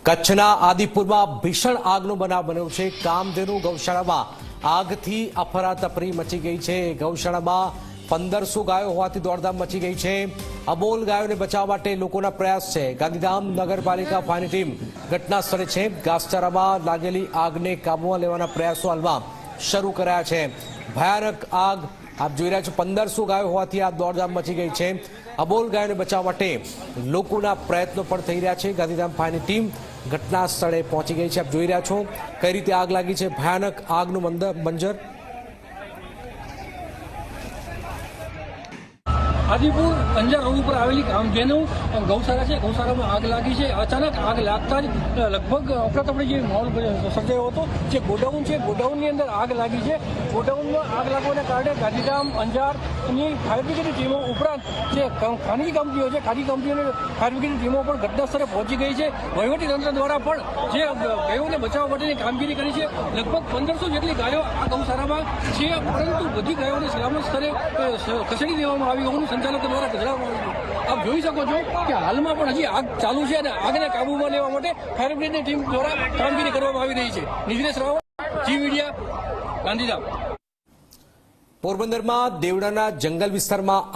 કચ્છના આદિપુરમાં ભીષણ આગનો બનાવ બન્યો છે। કામધેનુ ગૌશાળામાં આગથી અફરાતફરી મચી ગઈ છે। ગૌશાળામાં 1500 ગાયો હોવાથી દોડધામ મચી ગઈ છે। અબોલ ગાયોને બચાવવા માટે લોકોના પ્રયાસ છે। ગાંધીધામ નગરપાલિકા ફાયરની ટીમ ઘટના સ્થળે છે। ઘાસચારામાં લાગેલી આગને કાબૂમાં લેવાના પ્રયાસો હાલમાં શરૂ કરાયા છે। ભયાનક આગ આપ જોઈ રહ્યા છો। 1500 ગાયો હોવાથી આ દોડધામ મચી ગઈ છે। અબોલ ગાયોને બચાવવા માટે લોકોના પ્રયત્નો પણ થઈ રહ્યા છે। ગાંધીધામ ફાયરની ટીમ ઘટના સ્થળે પહોંચી ગઈ છે। આપ જોઈ રહ્યા છો કઈ રીતે આગ લાગી છે। ભયાનક આગનું મંજર। આદિપુર અંજાર રોડ ઉપર આવેલી કામધેનુ ગૌશાળા છે। ગૌશાળામાં આગ લાગી છે। અચાનક આગ લાગતા જ લગભગ અફરાતફરી જે માહોલ સર્જાયો હતો। જે ગોડાઉન છે, ગોડાઉનની અંદર આગ લાગી છે। ગોડાઉનમાં આગ લાગવાના કારણે ગાંધીધામ અંજારની ફાયર બ્રિગેડની ટીમો ઉપરાંત જે ખાનગી કંપનીઓ છે, ખાનગી કંપનીઓની ફાયર બ્રિગેડની ટીમો પણ ઘટના સ્થળે પહોંચી ગઈ છે। વહીવટીતંત્ર દ્વારા પણ જે ગાયોને બચાવવા માટેની કામગીરી કરી છે। લગભગ 1500 જેટલી ગાયો આ ગૌશાળામાં છે, પરંતુ બધી ગાયોને સલામત સ્થળે ખસેડી દેવામાં આવી હોવાનું સંચાલકો દ્વારા જણાવવામાં આવ્યું। આપ જોઈ શકો છો કે હાલમાં પણ હજી આગ ચાલુ છે અને આગને કાબૂમાં લેવા માટે ફાયર બ્રિગેડની ટીમ દ્વારા કામગીરી કરવામાં આવી રહી છે। નિધિલેશ રાવત, જી મીડિયા, ગાંધીધામ। પોરબંદરમાં દેવડાના જંગલ વિસ્તારમાં